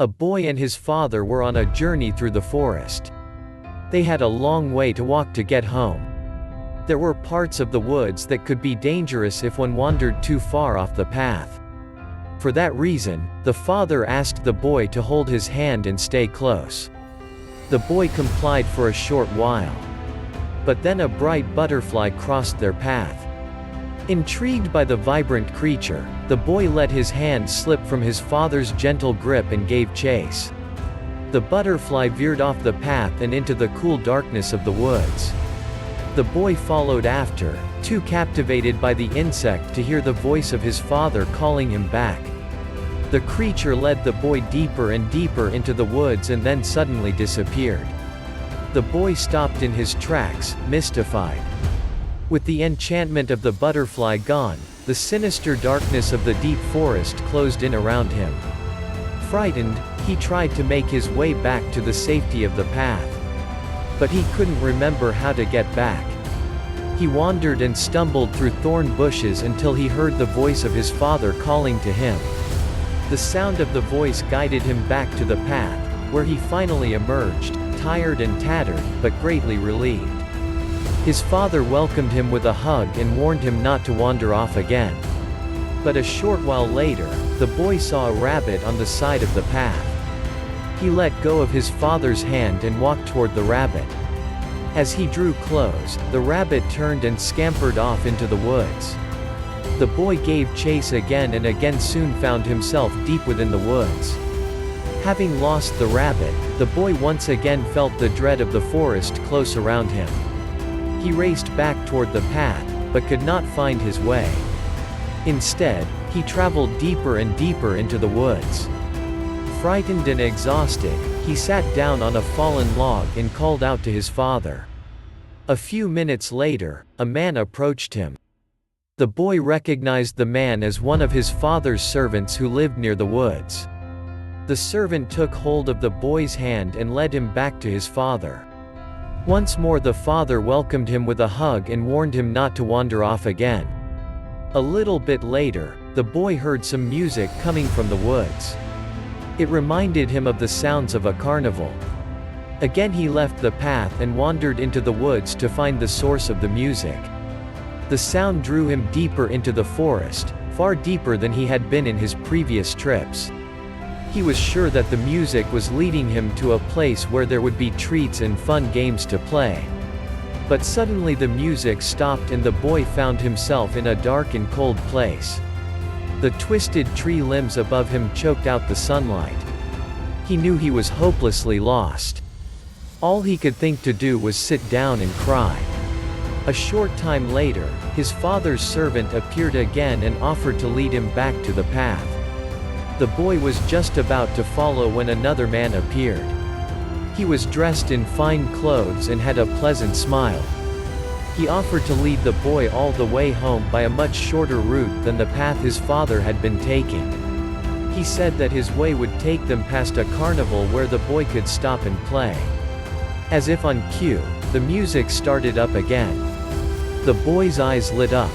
A boy and his father were on a journey through the forest. They had a long way to walk to get home. There were parts of the woods that could be dangerous if one wandered too far off the path. For that reason, the father asked the boy to hold his hand and stay close. The boy complied for a short while. But then a bright butterfly crossed their path. Intrigued by the vibrant creature, the boy let his hand slip from his father's gentle grip and gave chase. The butterfly veered off the path and into the cool darkness of the woods. The boy followed after, too captivated by the insect to hear the voice of his father calling him back. The creature led the boy deeper and deeper into the woods and then suddenly disappeared. The boy stopped in his tracks, mystified. With the enchantment of the butterfly gone, the sinister darkness of the deep forest closed in around him. Frightened, he tried to make his way back to the safety of the path. But he couldn't remember how to get back. He wandered and stumbled through thorn bushes until he heard the voice of his father calling to him. The sound of the voice guided him back to the path, where he finally emerged, tired and tattered, but greatly relieved. His father welcomed him with a hug and warned him not to wander off again. But a short while later, the boy saw a rabbit on the side of the path. He let go of his father's hand and walked toward the rabbit. As he drew close, the rabbit turned and scampered off into the woods. The boy gave chase again and again, soon found himself deep within the woods. Having lost the rabbit, the boy once again felt the dread of the forest close around him. He raced back toward the path, but could not find his way. Instead, he traveled deeper and deeper into the woods. Frightened and exhausted, he sat down on a fallen log and called out to his father. A few minutes later, a man approached him. The boy recognized the man as one of his father's servants who lived near the woods. The servant took hold of the boy's hand and led him back to his father. Once more the father welcomed him with a hug and warned him not to wander off again. A little bit later, the boy heard some music coming from the woods. It reminded him of the sounds of a carnival. Again he left the path and wandered into the woods to find the source of the music. The sound drew him deeper into the forest, far deeper than he had been in his previous trips. He was sure that the music was leading him to a place where there would be treats and fun games to play. But suddenly the music stopped and the boy found himself in a dark and cold place. The twisted tree limbs above him choked out the sunlight. He knew he was hopelessly lost. All he could think to do was sit down and cry. A short time later, his father's servant appeared again and offered to lead him back to the path. The boy was just about to follow when another man appeared. He was dressed in fine clothes and had a pleasant smile. He offered to lead the boy all the way home by a much shorter route than the path his father had been taking. He said that his way would take them past a carnival where the boy could stop and play. As if on cue, the music started up again. The boy's eyes lit up.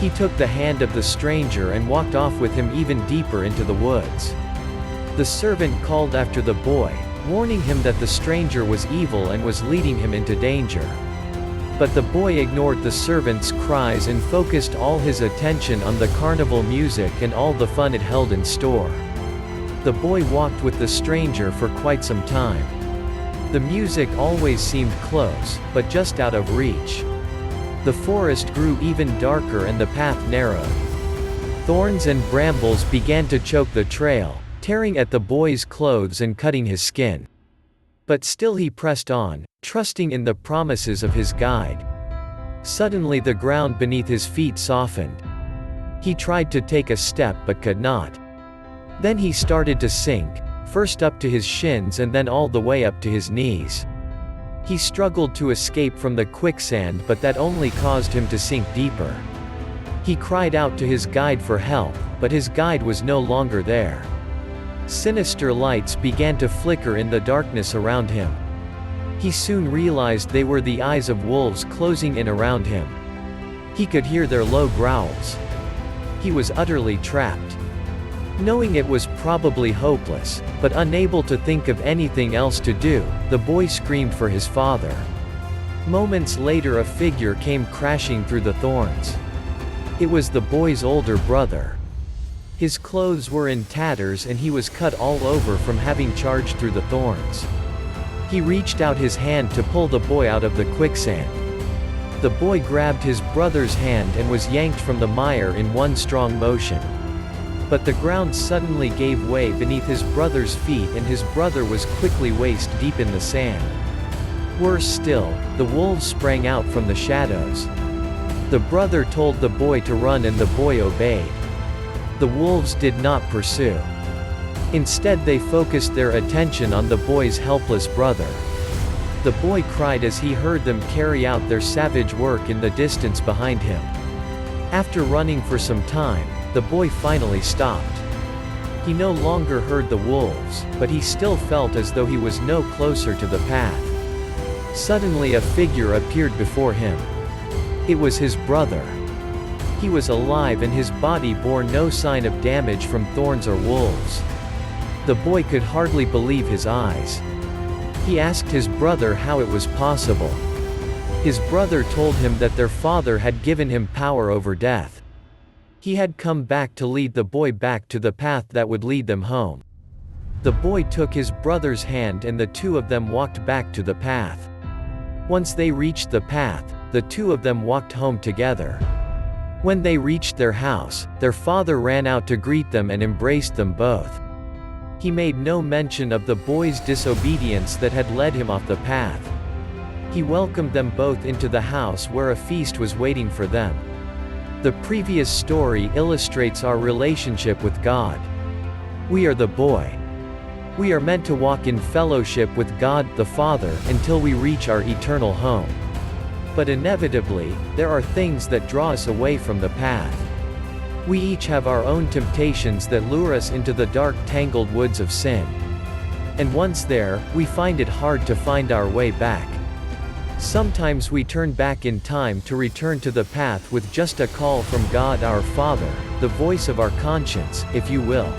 He took the hand of the stranger and walked off with him even deeper into the woods. The servant called after the boy, warning him that the stranger was evil and was leading him into danger. But the boy ignored the servant's cries and focused all his attention on the carnival music and all the fun it held in store. The boy walked with the stranger for quite some time. The music always seemed close, but just out of reach. The forest grew even darker and the path narrowed. Thorns and brambles began to choke the trail, tearing at the boy's clothes and cutting his skin. But still he pressed on, trusting in the promises of his guide. Suddenly the ground beneath his feet softened. He tried to take a step but could not. Then he started to sink, first up to his shins and then all the way up to his knees. He struggled to escape from the quicksand, but that only caused him to sink deeper. He cried out to his guide for help, but his guide was no longer there. Sinister lights began to flicker in the darkness around him. He soon realized they were the eyes of wolves closing in around him. He could hear their low growls. He was utterly trapped. Knowing it was probably hopeless, but unable to think of anything else to do, the boy screamed for his father. Moments later, a figure came crashing through the thorns. It was the boy's older brother. His clothes were in tatters and he was cut all over from having charged through the thorns. He reached out his hand to pull the boy out of the quicksand. The boy grabbed his brother's hand and was yanked from the mire in one strong motion. But the ground suddenly gave way beneath his brother's feet and his brother was quickly waist deep in the sand. Worse still, the wolves sprang out from the shadows. The brother told the boy to run and the boy obeyed. The wolves did not pursue. Instead they focused their attention on the boy's helpless brother. The boy cried as he heard them carry out their savage work in the distance behind him. After running for some time, the boy finally stopped. He no longer heard the wolves, but he still felt as though he was no closer to the path. Suddenly a figure appeared before him. It was his brother. He was alive and his body bore no sign of damage from thorns or wolves. The boy could hardly believe his eyes. He asked his brother how it was possible. His brother told him that their father had given him power over death. He had come back to lead the boy back to the path that would lead them home. The boy took his brother's hand and the two of them walked back to the path. Once they reached the path, the two of them walked home together. When they reached their house, their father ran out to greet them and embraced them both. He made no mention of the boy's disobedience that had led him off the path. He welcomed them both into the house where a feast was waiting for them. The previous story illustrates our relationship with God. We are the boy. We are meant to walk in fellowship with God the Father until we reach our eternal home. But inevitably, there are things that draw us away from the path. We each have our own temptations that lure us into the dark, tangled woods of sin. And once there, we find it hard to find our way back. Sometimes we turn back in time to return to the path with just a call from God our Father, the voice of our conscience, if you will.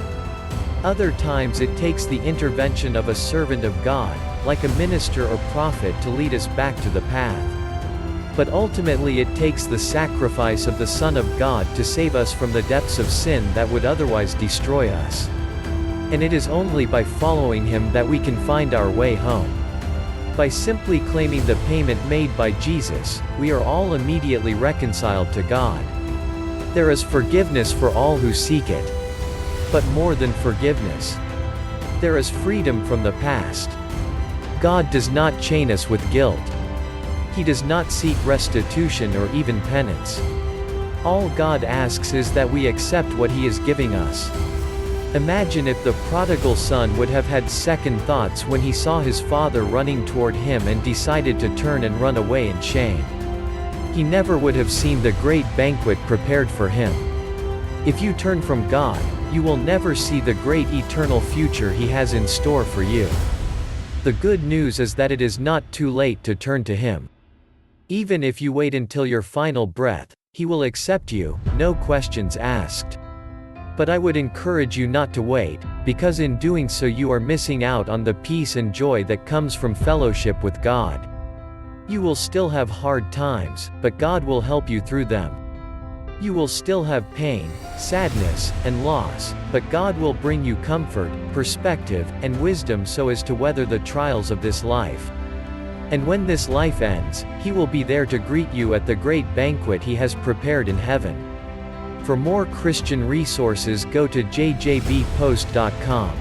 Other times it takes the intervention of a servant of God, like a minister or prophet, to lead us back to the path. But ultimately it takes the sacrifice of the Son of God to save us from the depths of sin that would otherwise destroy us. And it is only by following Him that we can find our way home. By simply claiming the payment made by Jesus, we are all immediately reconciled to God. There is forgiveness for all who seek it. But more than forgiveness, there is freedom from the past. God does not chain us with guilt. He does not seek restitution or even penance. All God asks is that we accept what He is giving us. Imagine if the prodigal son would have had second thoughts when he saw his father running toward him and decided to turn and run away in shame. He never would have seen the great banquet prepared for him. If you turn from God, you will never see the great eternal future He has in store for you. The good news is that it is not too late to turn to Him. Even if you wait until your final breath, He will accept you, no questions asked. But I would encourage you not to wait, because in doing so you are missing out on the peace and joy that comes from fellowship with God. You will still have hard times, but God will help you through them. You will still have pain, sadness, and loss, but God will bring you comfort, perspective, and wisdom so as to weather the trials of this life. And when this life ends, He will be there to greet you at the great banquet He has prepared in heaven. For more Christian resources, go to jjbpost.com.